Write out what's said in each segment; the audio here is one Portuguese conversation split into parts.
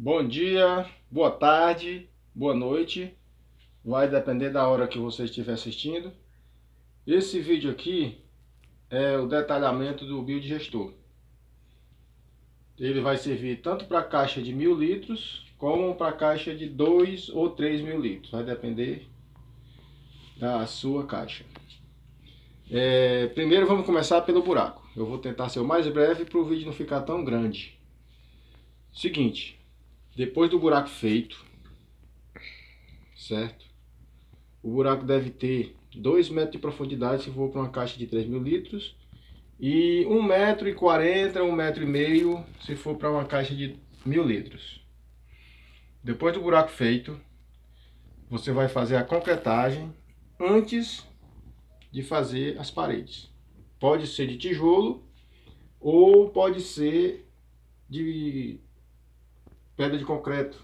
Bom dia, boa tarde, boa noite. Vai depender da hora que você estiver assistindo. Esse vídeo aqui é o detalhamento do biodigestor. Ele vai servir tanto para caixa de 1.000 litros como para caixa de 2 ou 3.000 litros. Vai depender da sua caixa. Primeiro vamos começar pelo buraco. Eu vou tentar ser o mais breve para o vídeo não ficar tão grande. Seguinte, depois do buraco feito, certo? O buraco deve ter 2 metros de profundidade se for para uma caixa de 3.000 litros e 1,40 m, 1,5 m se for para uma caixa de 1.000 litros. Depois do buraco feito, você vai fazer a concretagem antes de fazer as paredes. Pode ser de tijolo ou pode ser de pedra de concreto.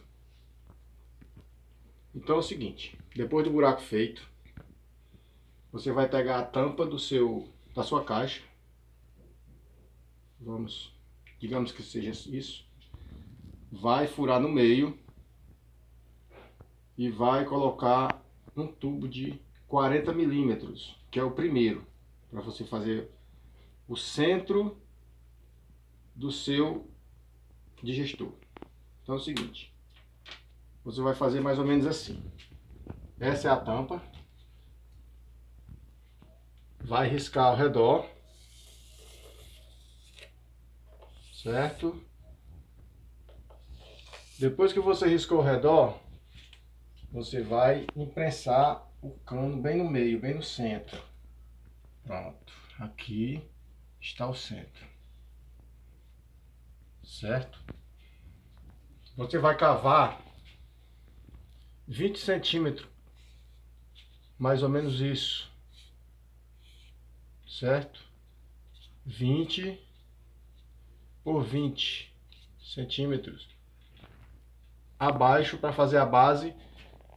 Então é o seguinte, depois do buraco feito, você vai pegar a tampa da sua caixa. Digamos que seja isso. Vai furar no meio e vai colocar um tubo de 40 milímetros, que é o primeiro, para você fazer o centro do seu digestor. Então é o seguinte, você vai fazer mais ou menos assim. Essa é a tampa. Vai riscar ao redor, certo? Depois que você riscou ao redor, você vai imprensar o cano bem no meio, bem no centro. Pronto, aqui está o centro, certo? Você vai cavar 20 centímetros, mais ou menos isso, certo? 20 por 20 centímetros abaixo para fazer a base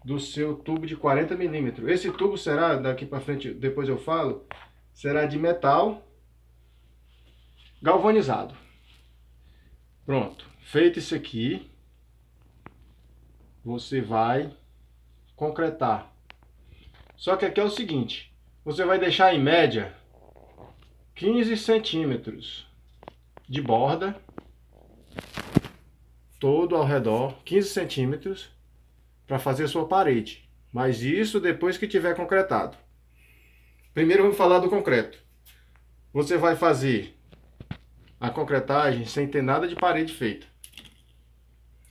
do seu tubo de 40 milímetros. Esse tubo será, daqui para frente, depois eu falo, será de metal galvanizado. Pronto, feito isso aqui, você vai concretar. Só que aqui é o seguinte, você vai deixar em média 15 centímetros de borda, todo ao redor, 15 centímetros, para fazer a sua parede. Mas isso depois que tiver concretado. Primeiro vamos falar do concreto. Você vai fazer a concretagem sem ter nada de parede feita.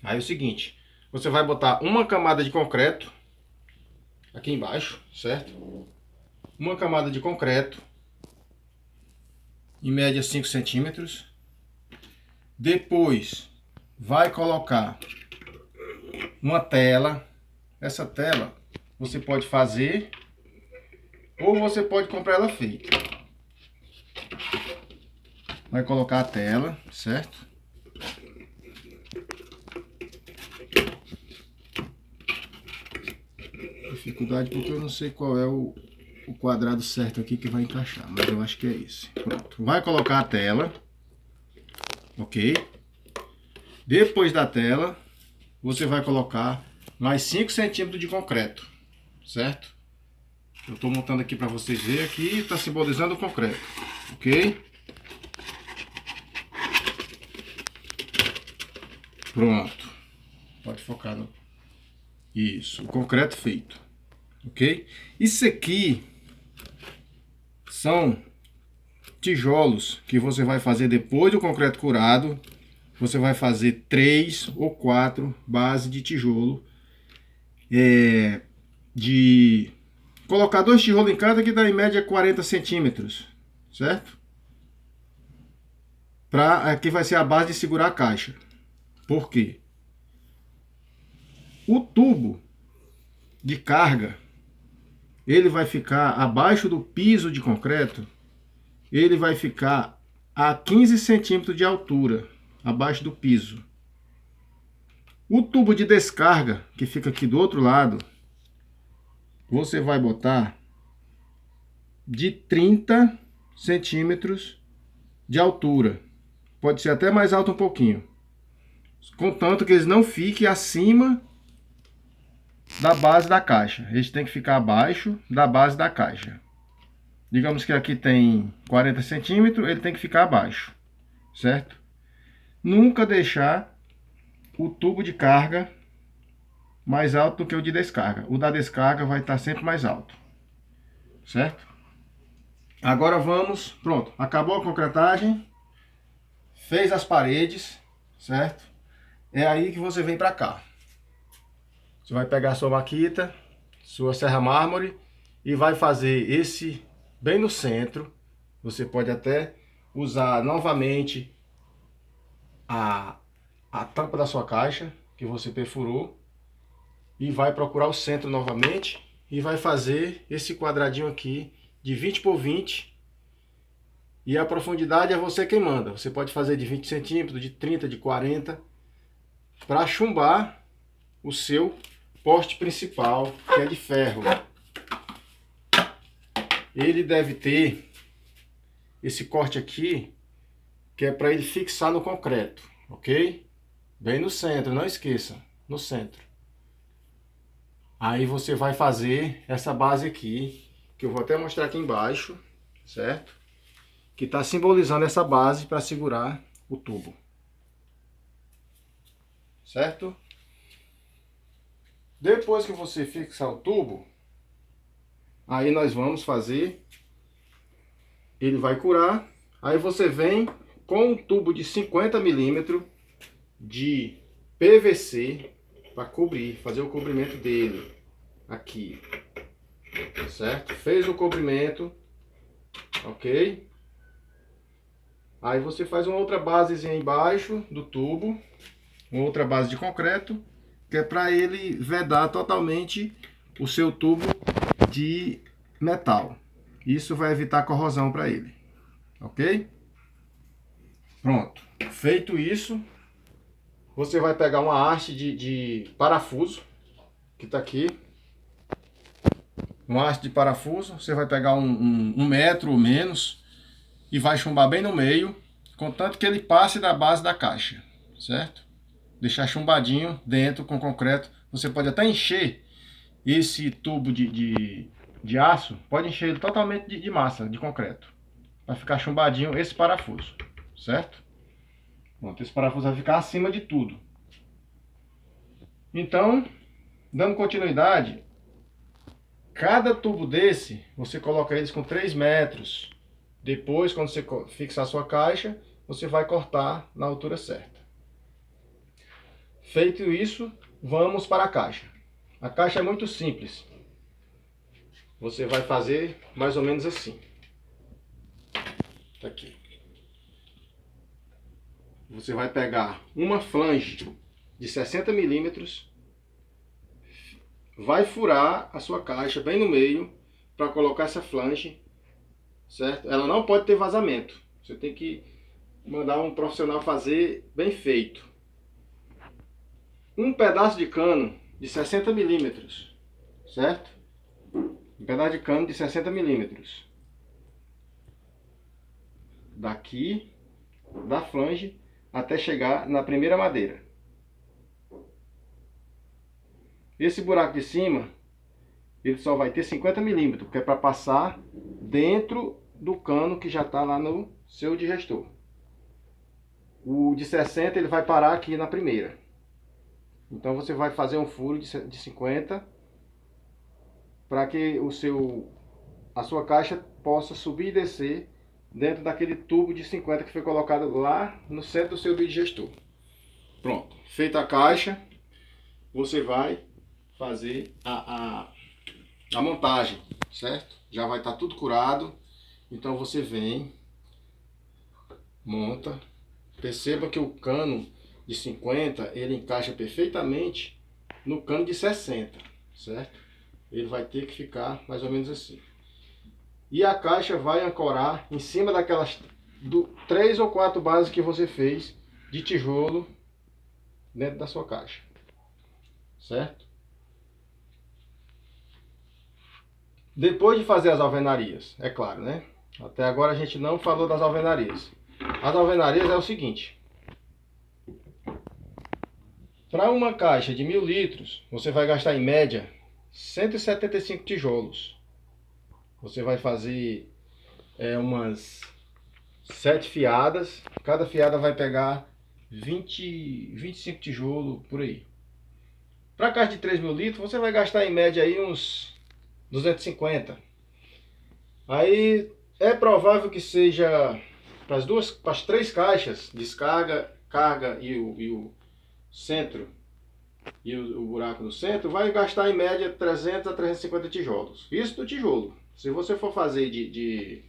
Aí é o seguinte, você vai botar uma camada de concreto aqui embaixo, certo? Uma camada de concreto, em média 5 centímetros. Depois vai colocar uma tela. Essa tela você pode fazer ou você pode comprar ela feita. Vai colocar a tela, certo? Dificuldade porque eu não sei qual é o quadrado certo aqui que vai encaixar, mas eu acho que é esse. Pronto. Vai colocar a tela, ok? Depois da tela, você vai colocar mais 5 centímetros de concreto, certo? Eu estou montando aqui para vocês verem, aqui está simbolizando o concreto, ok? Pronto. Pode focar no... Isso, o concreto feito, ok? Isso aqui são tijolos que você vai fazer depois do concreto curado. Você vai fazer 3 ou 4 bases de tijolo. De colocar 2 tijolos em cada, que dá em média 40 centímetros, certo? Aqui vai ser a base de segurar a caixa. Por quê? O tubo de carga, ele vai ficar abaixo do piso de concreto, ele vai ficar a 15 centímetros de altura, abaixo do piso. O tubo de descarga, que fica aqui do outro lado, você vai botar de 30 centímetros de altura. Pode ser até mais alto um pouquinho. contanto que eles não fiquem acima da base da caixa. Eles têm que ficar abaixo da base da caixa. Digamos que aqui tem 40 centímetros, ele tem que ficar abaixo, certo? Nunca deixar o tubo de carga mais alto do que o de descarga. O da descarga vai estar sempre mais alto, certo? Agora vamos, pronto, acabou a concretagem, fez as paredes, certo? É aí que você vem para cá. Você vai pegar a sua maquita, sua serra mármore e vai fazer esse bem no centro. Você pode até usar novamente a tampa da sua caixa que você perfurou e vai procurar o centro novamente e vai fazer esse quadradinho aqui de 20 por 20 e a profundidade é você quem manda. Você pode fazer de 20 centímetros, de 30, de 40 para chumbar o seu poste principal, que é de ferro. Ele deve ter esse corte aqui, que é para ele fixar no concreto, ok? Bem no centro, não esqueça, no centro. Aí você vai fazer essa base aqui, que eu vou até mostrar aqui embaixo, certo? Que está simbolizando essa base para segurar o tubo, certo? Depois que você fixar o tubo, aí nós vamos fazer, ele vai curar, aí você vem com um tubo de 50 milímetros de PVC para cobrir, fazer o cobrimento dele aqui, certo? Fez o cobrimento, ok? Aí você faz uma outra basezinha embaixo do tubo, uma outra base de concreto, que é para ele vedar totalmente o seu tubo de metal. Isso vai evitar corrosão para ele, ok? Pronto. Feito isso, você vai pegar uma haste de parafuso, que está aqui. Uma haste de parafuso, você vai pegar um metro ou menos e vai chumbar bem no meio, contanto que ele passe da base da caixa, certo? Deixar chumbadinho dentro com concreto. Você pode até encher esse tubo de aço, pode encher ele totalmente de massa, de concreto, para ficar chumbadinho esse parafuso, certo? Pronto, esse parafuso vai ficar acima de tudo. Então, dando continuidade, cada tubo desse, você coloca eles com 3 metros. Depois, quando você fixar a sua caixa, você vai cortar na altura certa. Feito isso, vamos para a caixa. A caixa é muito simples. Você vai fazer mais ou menos assim. Tá aqui. Você vai pegar uma flange de 60 milímetros, vai furar a sua caixa bem no meio para colocar essa flange, certo? Ela não pode ter vazamento. Você tem que mandar um profissional fazer bem feito. Um pedaço de cano de 60 milímetros, certo? Um pedaço de cano de 60 milímetros. Daqui, da flange, até chegar na primeira madeira. Esse buraco de cima, ele só vai ter 50 milímetros, porque é para passar dentro do cano que já está lá no seu digestor. O de 60 ele vai parar aqui na primeira. Então você vai fazer um furo de 50 para que a sua caixa possa subir e descer dentro daquele tubo de 50 que foi colocado lá no centro do seu biodigestor. Pronto, feita a caixa, você vai fazer a montagem, certo? Já vai estar tudo curado, então você vem, monta, perceba que o cano de 50 ele encaixa perfeitamente no cano de 60, certo? Ele vai ter que ficar mais ou menos assim. E a caixa vai ancorar em cima daquelas 3 ou 4 bases que você fez de tijolo dentro da sua caixa, certo? Depois de fazer as alvenarias, é claro, né? Até agora a gente não falou das alvenarias. As alvenarias é o seguinte: Para uma caixa de 1000 litros, você vai gastar em média 175 tijolos. Você vai fazer umas 7 fiadas. Cada fiada vai pegar 25 tijolos por aí. Para a caixa de 3000 litros, você vai gastar em média aí uns 250. Aí é provável que seja para as 3 caixas, descarga, carga e o centro e o buraco do centro, vai gastar em média 300 a 350 tijolos. Isso do tijolo. Se você for fazer de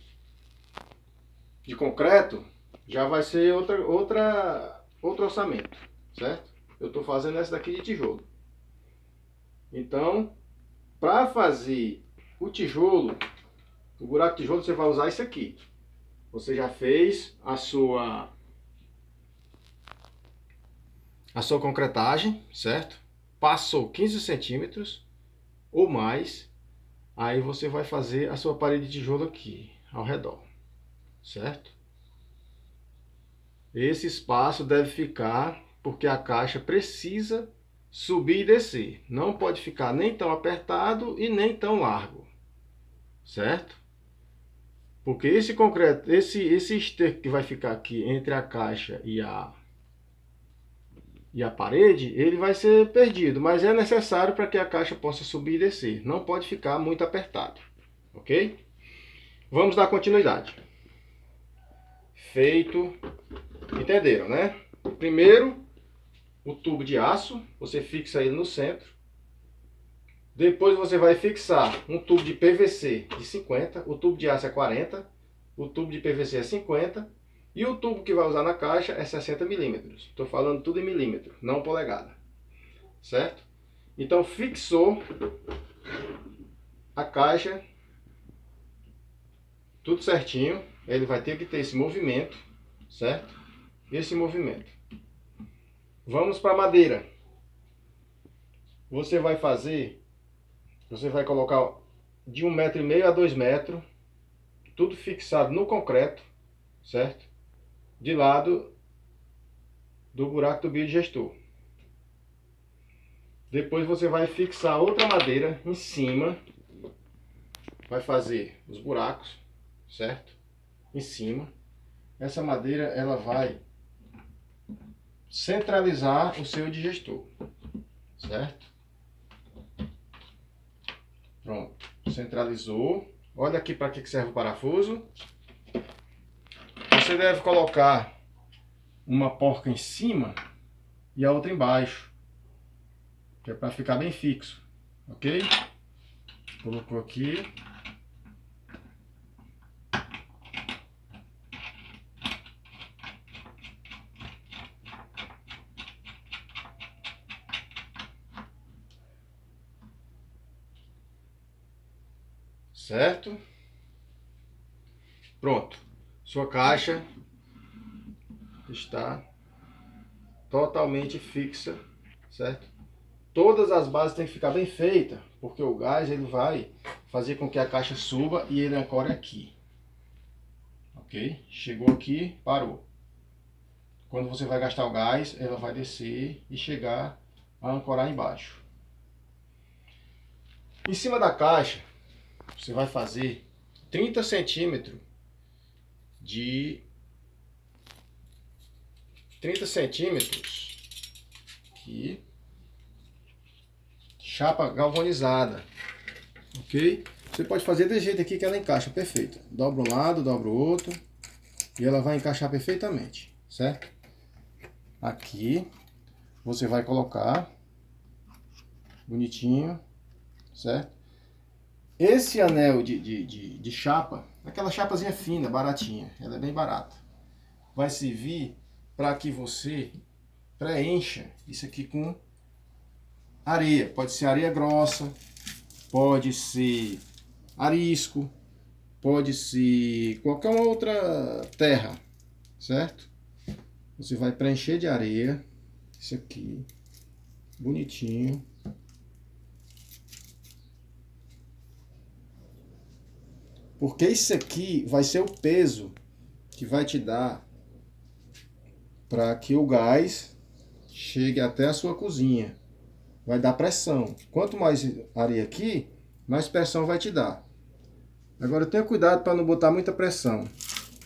concreto, já vai ser outro orçamento, certo? Eu estou fazendo essa daqui de tijolo. Então, para fazer o tijolo, o buraco de tijolo, você vai usar isso aqui. Você já fez a sua concretagem, certo? Passou 15 centímetros ou mais, aí você vai fazer a sua parede de tijolo aqui, ao redor, certo? Esse espaço deve ficar porque a caixa precisa subir e descer. Não pode ficar nem tão apertado e nem tão largo, certo? Porque esse concreto, esse esterco que vai ficar aqui entre a caixa e a parede, ele vai ser perdido, mas é necessário para que a caixa possa subir e descer. Não pode ficar muito apertado, ok? Vamos dar continuidade. Feito, entenderam, né? Primeiro, o tubo de aço, você fixa ele no centro. Depois você vai fixar um tubo de PVC de 50, o tubo de aço é 40, o tubo de PVC é 50 e o tubo que vai usar na caixa é 60 milímetros. Estou falando tudo em milímetro, não polegada, certo? Então fixou a caixa, tudo certinho, ele vai ter que ter esse movimento, certo? Esse movimento. Vamos para a madeira. Você vai colocar de 1,5 m a 2 metros, tudo fixado no concreto, certo? De lado do buraco do biodigestor. Depois você vai fixar outra madeira em cima, vai fazer os buracos, certo? Em cima. Essa madeira ela vai centralizar o seu digestor, certo? Pronto, centralizou. Olha aqui para que serve o parafuso. Você deve colocar uma porca em cima e a outra embaixo, que é para ficar bem fixo, ok? Colocou aqui. Certo? Pronto. Sua caixa está totalmente fixa, certo? Todas as bases têm que ficar bem feitas, porque o gás ele vai fazer com que a caixa suba e ele ancore aqui. Ok? Chegou aqui, parou. Quando você vai gastar o gás, ela vai descer e chegar a ancorar embaixo. Em cima da caixa, você vai fazer 30 centímetros de 30 centímetros aqui, chapa galvanizada, ok? Você pode fazer desse jeito aqui que ela encaixa perfeito. Dobra um lado, dobra o outro e ela vai encaixar perfeitamente, certo? Aqui você vai colocar bonitinho, certo? Esse anel de chapa, aquela chapazinha fina, baratinha, ela é bem barata, vai servir para que você preencha isso aqui com areia. Pode ser areia grossa, pode ser arisco, pode ser qualquer outra terra, certo? Você vai preencher de areia isso aqui, bonitinho. Porque isso aqui vai ser o peso que vai te dar para que o gás chegue até a sua cozinha. Vai dar pressão. Quanto mais areia aqui, mais pressão vai te dar. Agora tenha cuidado para não botar muita pressão.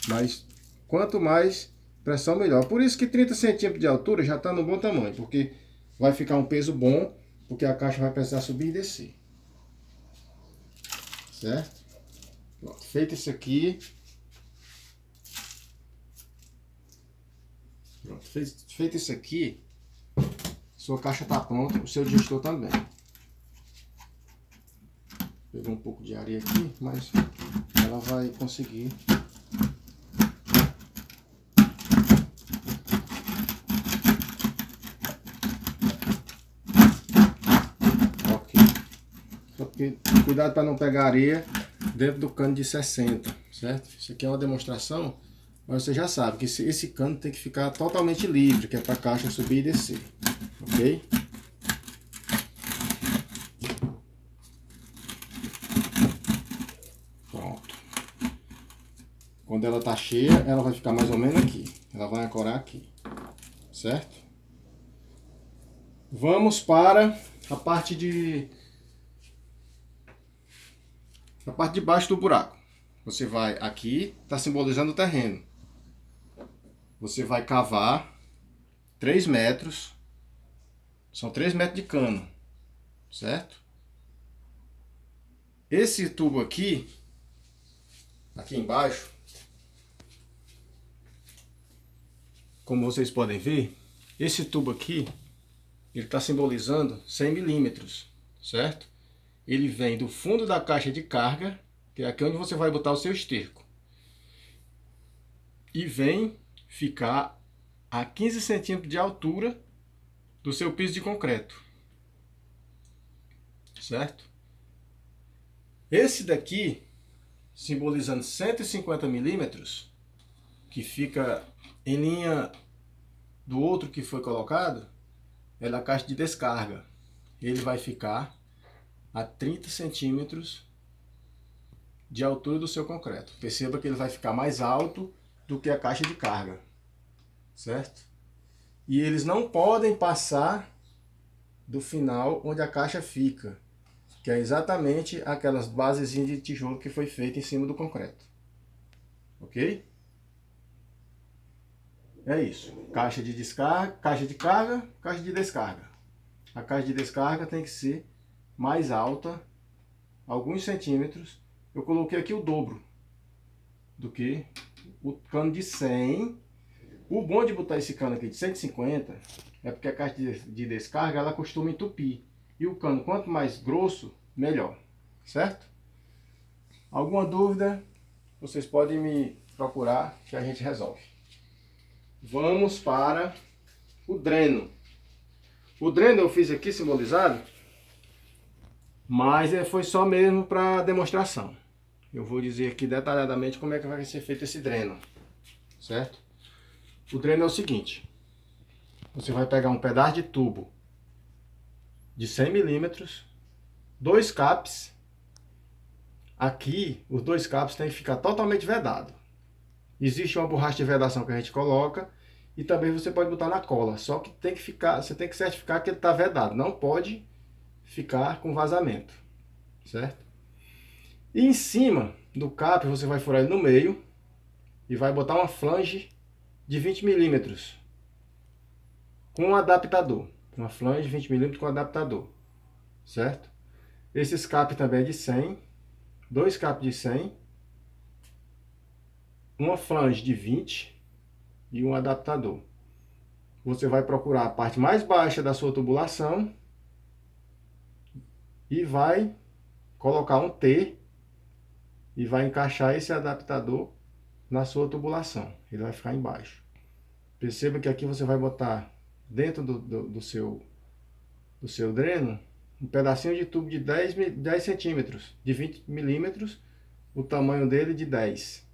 Mas quanto mais pressão, melhor. Por isso que 30 centímetros de altura já está no bom tamanho. Porque vai ficar um peso bom. Porque a caixa vai precisar subir e descer. Certo? Pronto, feito isso aqui. Pronto, feito isso aqui. Sua caixa está pronta. O seu digestor também. Pegou um pouco de areia aqui, mas ela vai conseguir. Ok. Só que cuidado para não pegar areia dentro do cano de 60, certo? Isso aqui é uma demonstração, mas você já sabe que esse cano tem que ficar totalmente livre, que é para a caixa subir e descer, ok? Pronto. Quando ela tá cheia, ela vai ficar mais ou menos aqui. Ela vai ancorar aqui, certo? Vamos para a parte de baixo do buraco. Você vai aqui, está simbolizando o terreno. Você vai cavar 3 metros. São 3 metros de cano, certo? Esse tubo aqui embaixo, como vocês podem ver, esse tubo aqui, ele está simbolizando 100 milímetros, certo? Ele vem do fundo da caixa de carga, que é aqui onde você vai botar o seu esterco. E vem ficar a 15 centímetros de altura do seu piso de concreto. Certo? Esse daqui, simbolizando 150 milímetros, que fica em linha do outro que foi colocado, é da caixa de descarga. Ele vai ficar a 30 centímetros de altura do seu concreto. Perceba que ele vai ficar mais alto do que a caixa de carga, certo? E eles não podem passar do final onde a caixa fica, que é exatamente aquelas basezinhas de tijolo que foi feita em cima do concreto, ok? É isso. Caixa de descarga, caixa de carga, caixa de descarga. A caixa de descarga tem que ser mais alta, alguns centímetros. Eu coloquei aqui o dobro do que o cano de 100. O bom de botar esse cano aqui de 150 é porque a caixa de descarga ela costuma entupir. E o cano, quanto mais grosso, melhor. Certo? Alguma dúvida, vocês podem me procurar que a gente resolve. Vamos para o dreno. O dreno eu fiz aqui simbolizado, mas foi só mesmo para demonstração. Eu vou dizer aqui detalhadamente como é que vai ser feito esse dreno, certo? O dreno é o seguinte: você vai pegar um pedaço de tubo de 100 milímetros, 2 capes. Aqui, os 2 capes têm que ficar totalmente vedados. Existe uma borracha de vedação que a gente coloca e também você pode botar na cola. Só que tem que ficar, você tem que certificar que ele está vedado. Não pode ficar com vazamento, certo? E em cima do cap você vai furar ele no meio e vai botar uma flange de 20 milímetros com um adaptador. Uma flange de 20 milímetros com adaptador, certo? Esse escape também é de 100, 2 capes de 100, uma flange de 20 e um adaptador. Você vai procurar a parte mais baixa da sua tubulação e vai colocar um T e vai encaixar esse adaptador na sua tubulação. Ele vai ficar embaixo. Perceba que aqui você vai botar dentro do seu dreno um pedacinho de tubo de 10 centímetros, de 20 milímetros, o tamanho dele de 10.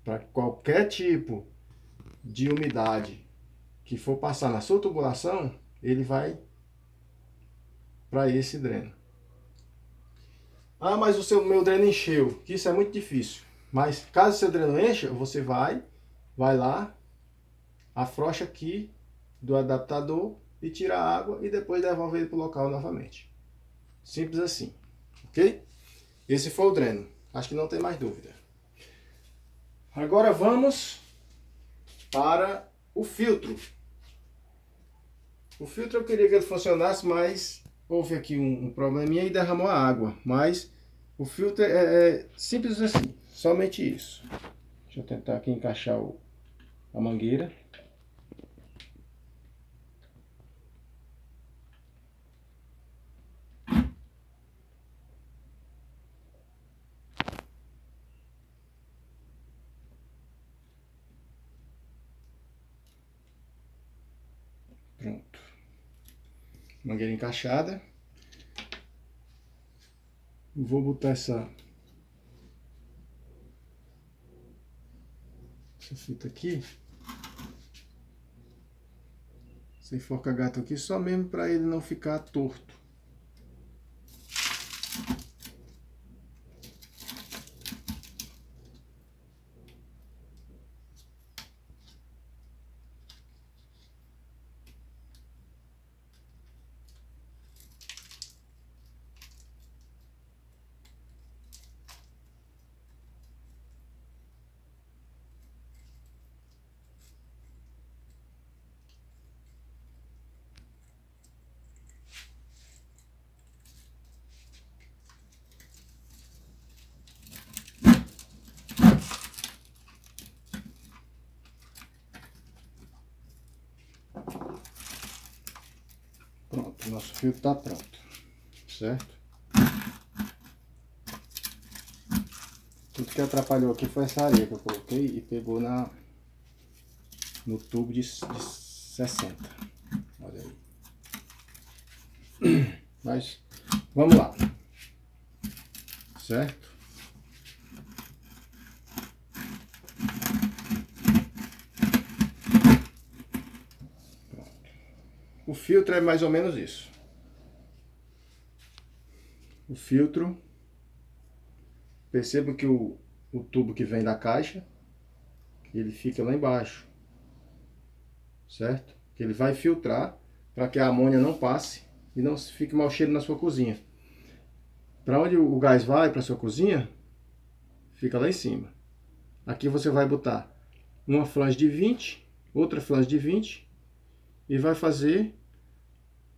Para qualquer tipo de umidade que for passar na sua tubulação, ele vai para esse dreno. Ah, mas meu dreno encheu. Isso é muito difícil. Mas caso seu dreno encha, você vai lá, afrouxa aqui do adaptador e tira a água e depois devolve ele para o local novamente. Simples assim, ok? Esse foi o dreno. Acho que não tem mais dúvida. Agora vamos para o filtro. O filtro eu queria que ele funcionasse, mas houve aqui um probleminha e derramou a água. Mas o filtro é simples assim, somente isso. Deixa eu tentar aqui encaixar a mangueira. Pronto. Mangueira encaixada. Vou botar essa fita aqui. Esse enforca-gato aqui só mesmo para ele não ficar torto. Pronto, nosso filtro está pronto, certo? Tudo que atrapalhou aqui foi essa areia que eu coloquei e pegou no tubo de 60. Olha aí. Mas vamos lá, certo? Pronto. O filtro é mais ou menos isso. O filtro, perceba que o tubo que vem da caixa, ele fica lá embaixo, certo? Que ele vai filtrar para que a amônia não passe e não fique mau cheiro na sua cozinha. Para onde o gás vai para sua cozinha, fica lá em cima. Aqui você vai botar uma flange de 20, outra flange de 20 e vai fazer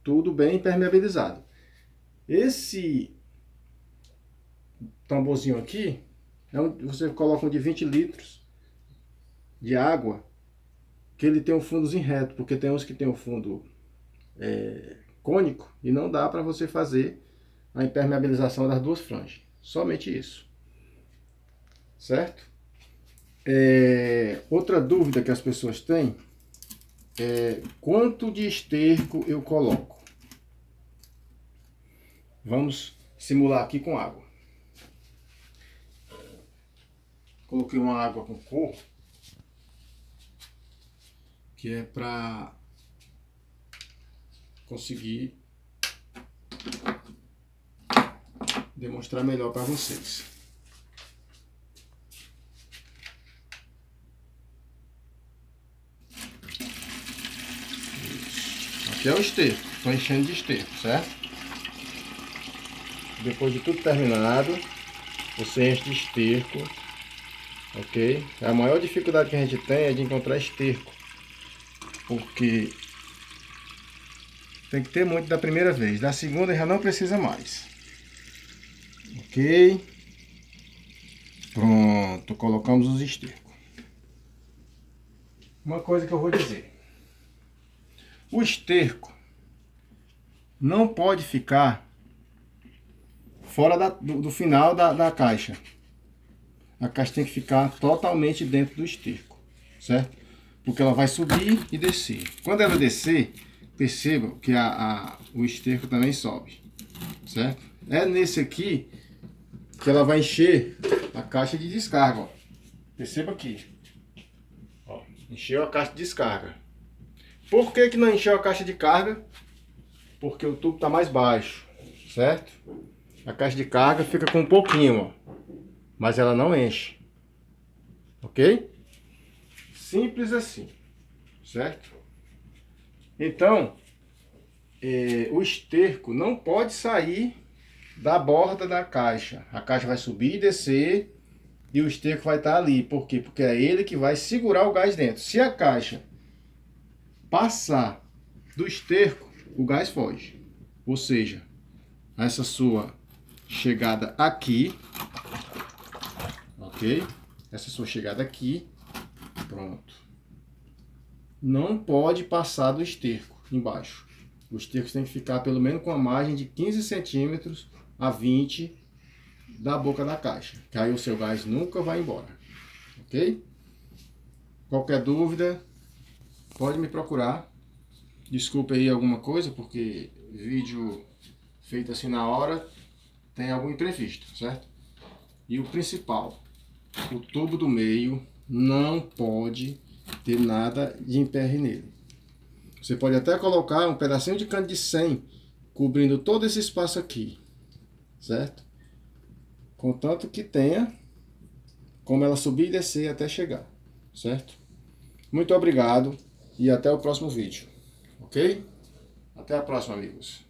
tudo bem impermeabilizado. Esse tamborzinho aqui, você coloca um de 20 litros de água, que ele tem um fundozinho reto, porque tem uns que tem um fundo cônico e não dá para você fazer a impermeabilização das duas franjas. Somente isso. Certo? Outra dúvida que as pessoas têm é quanto de esterco eu coloco. Vamos simular aqui com água. Coloquei uma água com cor, que é para conseguir demonstrar melhor para vocês. Isso. Aqui é o esterco, estou enchendo de esterco, certo? Depois de tudo terminado, você enche de esterco, ok? A maior dificuldade que a gente tem é de encontrar esterco, porque tem que ter muito da primeira vez, da segunda já não precisa mais. Ok? Pronto, colocamos os estercos. Uma coisa que eu vou dizer: o esterco não pode ficar fora do final da caixa. A caixa tem que ficar totalmente dentro do esterco, certo? Porque ela vai subir e descer. Quando ela descer, perceba que o esterco também sobe, certo? É nesse aqui que ela vai encher a caixa de descarga, ó. Perceba aqui, ó, encheu a caixa de descarga. Por que não encheu a caixa de carga? Porque o tubo está mais baixo, certo? A caixa de carga fica com um pouquinho, ó, mas ela não enche, ok? Simples assim, certo? Então, o esterco não pode sair da borda da caixa. A caixa vai subir e descer e o esterco vai estar ali. Por quê? Porque é ele que vai segurar o gás dentro. Se a caixa passar do esterco, o gás foge. Ou seja, essa sua chegada aqui, ok? Essa sua chegada aqui, pronto. Não pode passar do esterco embaixo. O esterco tem que ficar pelo menos com a margem de 15 centímetros a 20 da boca da caixa. Que aí o seu gás nunca vai embora. Ok? Qualquer dúvida, pode me procurar. Desculpe aí alguma coisa, porque vídeo feito assim na hora tem algum imprevisto, certo? E o principal, o tubo do meio não pode ter nada de emperre nele. Você pode até colocar um pedacinho de cano de 100 cobrindo todo esse espaço aqui, certo? Contanto que tenha como ela subir e descer até chegar, certo? Muito obrigado e até o próximo vídeo, ok? Até a próxima, amigos.